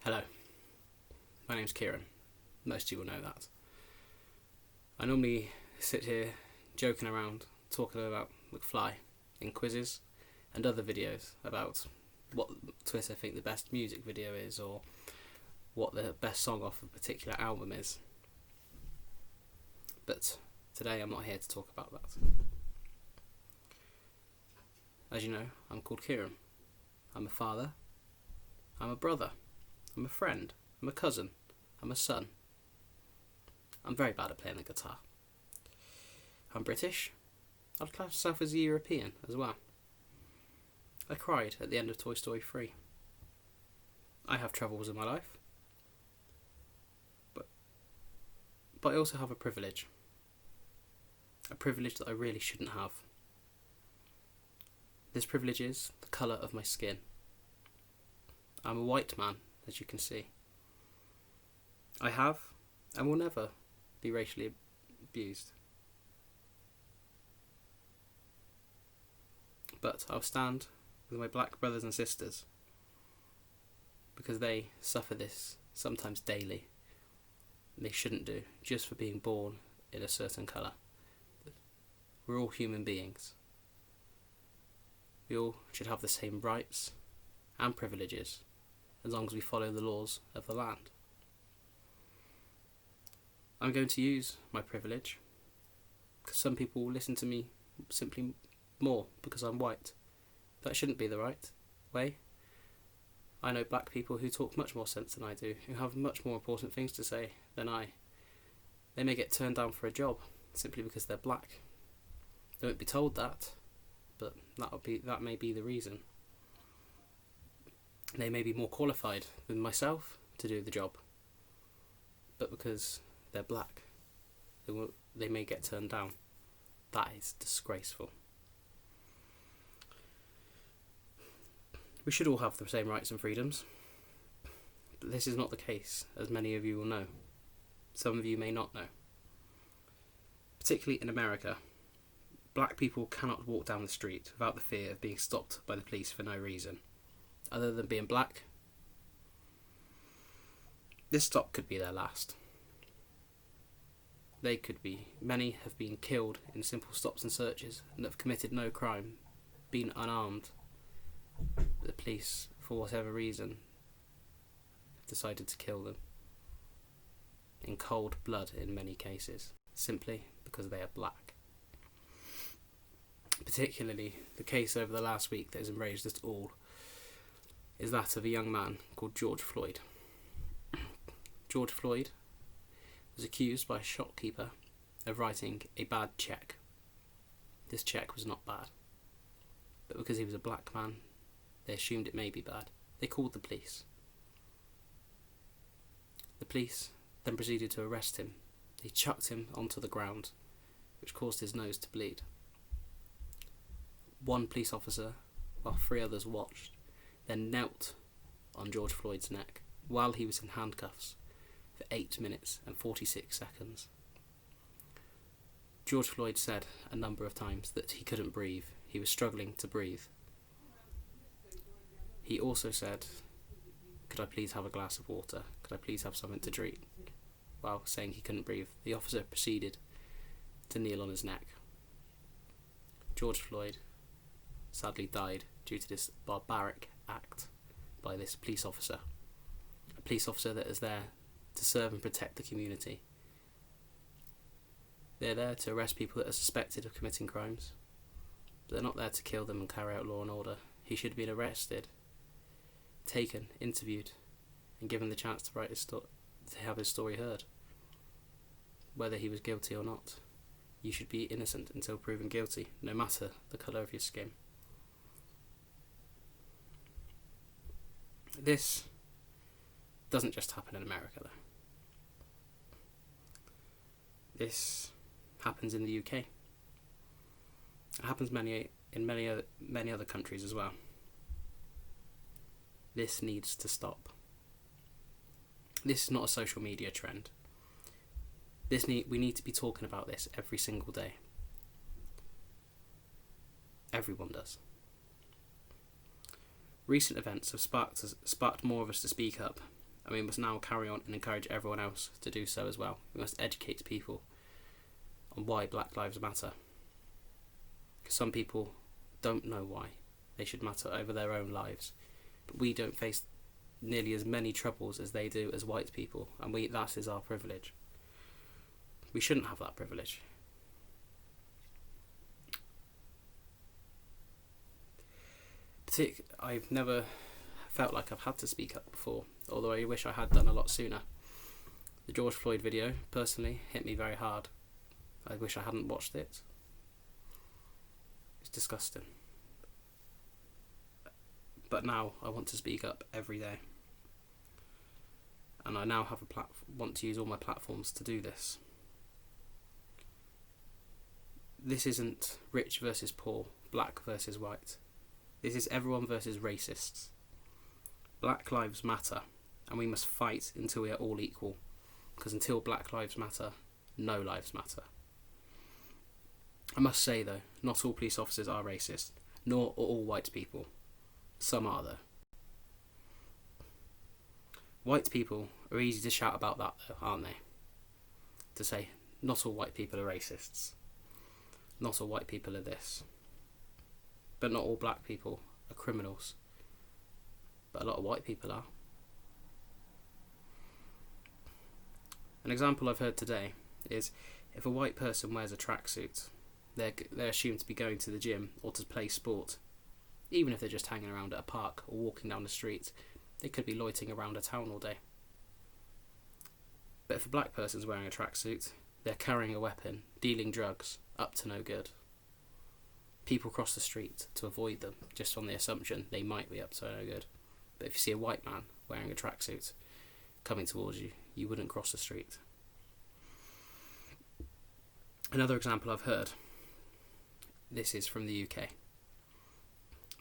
Hello, my name's Kieran. Most of you will know that. I normally sit here joking around, talking about McFly in quizzes and other videos about what Twitter think the best music video is or what the best song off a particular album is. But today I'm not here to talk about that. As you know, I'm called Kieran. I'm a father. I'm a brother. I'm a friend. I'm a cousin. I'm a son. I'm very bad at playing the guitar. I'm British. I'd class myself as a European as well. I cried at the end of Toy Story 3. I have troubles in my life. But I also have a privilege. A privilege that I really shouldn't have. This privilege is the colour of my skin. I'm a white man, as you can see. I have and will never be racially abused. But I'll stand with my black brothers and sisters because they suffer this sometimes daily. And they shouldn't do, just for being born in a certain colour. We're all human beings. We all should have the same rights and privileges as long as we follow the laws of the land. I'm going to use my privilege because some people will listen to me simply more because I'm white. That shouldn't be the right way. I know black people who talk much more sense than I do, who have much more important things to say than I. They may get turned down for a job simply because they're black. They won't be told that, but that may be the reason. They may be more qualified than myself to do the job, but because they're black, they may get turned down. That is disgraceful. We should all have the same rights and freedoms, but this is not the case, as many of you will know. Some of you may not know. Particularly in America, black people cannot walk down the street without the fear of being stopped by the police for no reason, other than being black. This stop could be their last. Many have been killed in simple stops and searches and have committed no crime, been unarmed. The police, for whatever reason, have decided to kill them in cold blood in many cases, simply because they are black. Particularly, the case over the last week that has enraged us all is that of a young man called George Floyd. George Floyd was accused by a shopkeeper of writing a bad cheque. This cheque was not bad, but because he was a black man, they assumed it may be bad. They called the police. The police then proceeded to arrest him. They chucked him onto the ground, which caused his nose to bleed. One police officer, while 3 others watched, then knelt on George Floyd's neck while he was in handcuffs for 8 minutes and 46 seconds. George Floyd said a number of times that he couldn't breathe. He was struggling to breathe. He also said, "Could I please have a glass of water? Could I please have something to drink?" While saying he couldn't breathe, the officer proceeded to kneel on his neck. George Floyd sadly died due to this barbaric act by this police officer. A police officer that is there to serve and protect the community. They're there to arrest people that are suspected of committing crimes, but they're not there to kill them and carry out law and order. He should have been arrested, taken, interviewed, and given the chance to to have his story heard. Whether he was guilty or not, you should be innocent until proven guilty, no matter the colour of your skin. This doesn't just happen in America, though. This happens in the UK. It happens in many other countries as well. This needs to stop. This is not a social media trend. We need to be talking about this every single day. Everyone does. Recent events have sparked more of us to speak up and we must now carry on and encourage everyone else to do so as well. We must educate people on why Black Lives Matter. Because some people don't know why they should matter over their own lives. But we don't face nearly as many troubles as they do as white people, and that is our privilege. We shouldn't have that privilege. I've never felt like I've had to speak up before, although I wish I had done a lot sooner. The George Floyd video, personally, hit me very hard. I wish I hadn't watched it. It's disgusting. But now I want to speak up every day. And I now have want to use all my platforms to do this. This isn't rich versus poor, black versus white. This is everyone versus racists. Black lives matter, and we must fight until we are all equal. Because until Black Lives Matter, no lives matter. I must say though, not all police officers are racist, nor are all white people. Some are though. White people are easy to shout about that though, aren't they? To say, not all white people are racists. Not all white people are this. But not all black people are criminals. But a lot of white people are. An example I've heard today is if a white person wears a tracksuit, they're assumed to be going to the gym or to play sport. Even if they're just hanging around at a park or walking down the street, they could be loitering around a town all day. But if a black person's wearing a tracksuit, they're carrying a weapon, dealing drugs, up to no good. People cross the street to avoid them, just on the assumption they might be up to no good. But if you see a white man wearing a tracksuit coming towards you, you wouldn't cross the street. Another example I've heard, this is from the UK.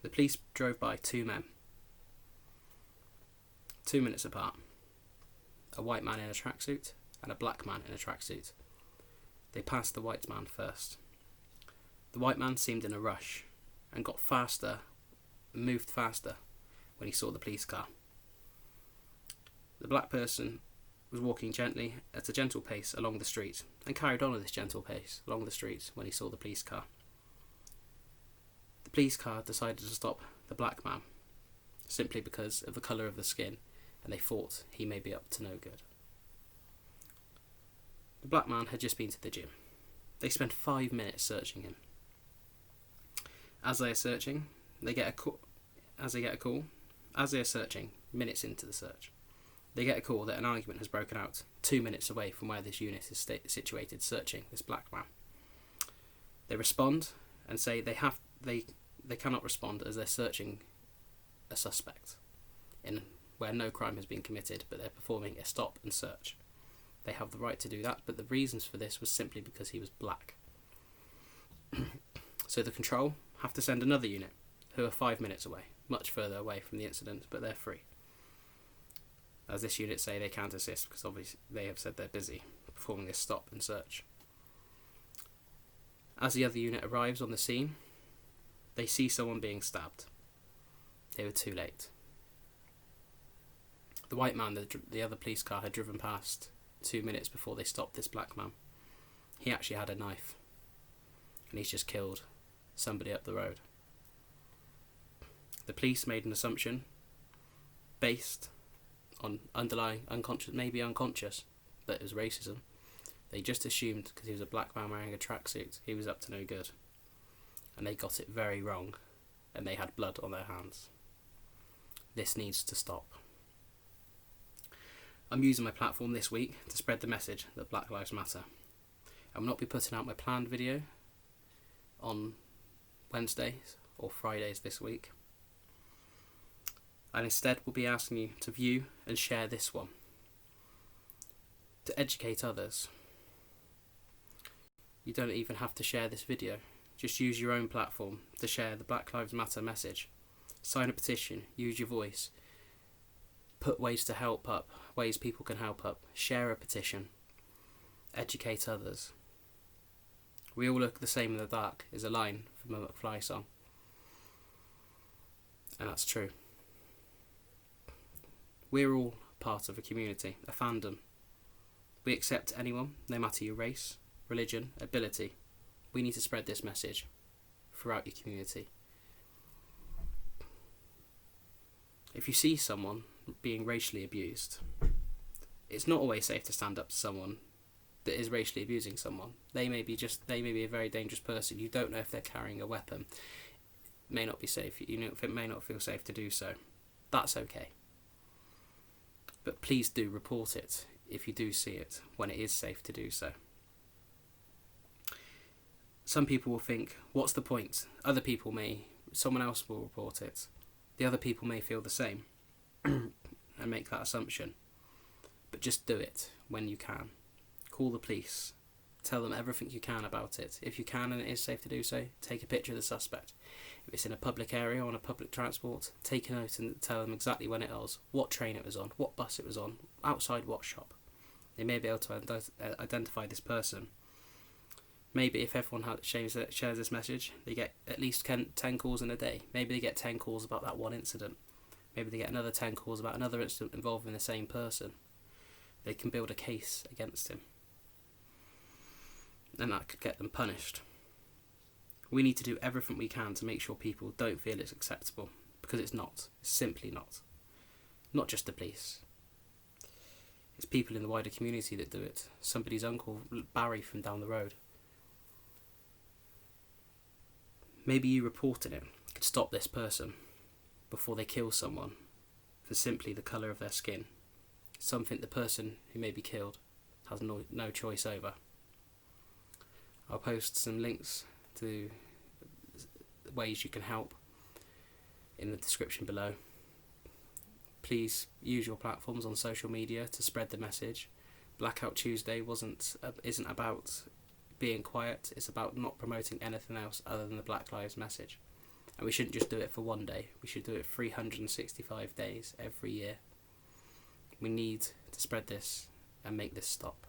The police drove by two men, 2 minutes apart. A white man in a tracksuit and a black man in a tracksuit. They passed the white man first. The white man seemed in a rush and moved faster when he saw the police car. The black person was walking gently at a gentle pace along the street and carried on at this gentle pace along the street when he saw the police car. The police car decided to stop the black man simply because of the colour of the skin, and they thought he may be up to no good. The black man had just been to the gym. They spent 5 minutes searching him. As they are searching, they get a call. As they are searching, minutes into the search, they get a call that an argument has broken out 2 minutes away from where this unit is situated, searching this black man. They respond and say they cannot respond as they're searching a suspect in where no crime has been committed, but they're performing a stop and search. They have the right to do that, but the reasons for this was simply because he was black. So the control have to send another unit, who are 5 minutes away, much further away from the incident, but they're free. As this unit say, they can't assist because obviously they have said they're busy performing this stop and search. As the other unit arrives on the scene, they see someone being stabbed. They were too late. The white man the other police car had driven past 2 minutes before they stopped this black man, he actually had a knife, and he's just killed somebody up the road. The police made an assumption based on underlying unconscious, that it was racism. They just assumed because he was a black man wearing a tracksuit, he was up to no good. And they got it very wrong, and they had blood on their hands. This needs to stop. I'm using my platform this week to spread the message that Black Lives Matter. I will not be putting out my planned video on Wednesdays or Fridays this week. And instead we'll be asking you to view and share this one, to educate others. You don't even have to share this video. Just use your own platform to share the Black Lives Matter message. Sign a petition, use your voice, put ways to help up, ways people can help up, share a petition, educate others. We all look the same in the dark is a line from a McFly song. And that's true. We're all part of a community, a fandom. We accept anyone, no matter your race, religion, ability. We need to spread this message throughout your community. If you see someone being racially abused, it's not always safe to stand up to someone that is racially abusing someone. They may be a very dangerous person. You don't know if they're carrying a weapon. It may not be safe. You know, if it may not feel safe to do so. That's okay. But please do report it if you do see it when it is safe to do so. Some people will think, what's the point? Someone else will report it. The other people may feel the same and make that assumption. But just do it when you can. Call the police. Tell them everything you can about it. If you can and it is safe to do so, take a picture of the suspect. If it's in a public area or on a public transport, take a note and tell them exactly when it was, what train it was on, what bus it was on, outside what shop. They may be able to identify this person. Maybe if everyone shares this message, they get at least 10 calls in a day. Maybe they get 10 calls about that one incident. Maybe they get another 10 calls about another incident involving the same person. They can build a case against him. And that could get them punished. We need to do everything we can to make sure people don't feel it's acceptable, because it's not. It's simply not. Not just the police. It's people in the wider community that do it. Somebody's uncle, Barry, from down the road. Maybe you reporting it could stop this person before they kill someone for simply the colour of their skin. Something the person who may be killed has no choice over. I'll post some links to ways you can help in the description below. Please use your platforms on social media to spread the message. Blackout Tuesday isn't about being quiet, it's about not promoting anything else other than the Black Lives message. And we shouldn't just do it for one day, we should do it 365 days every year. We need to spread this and make this stop.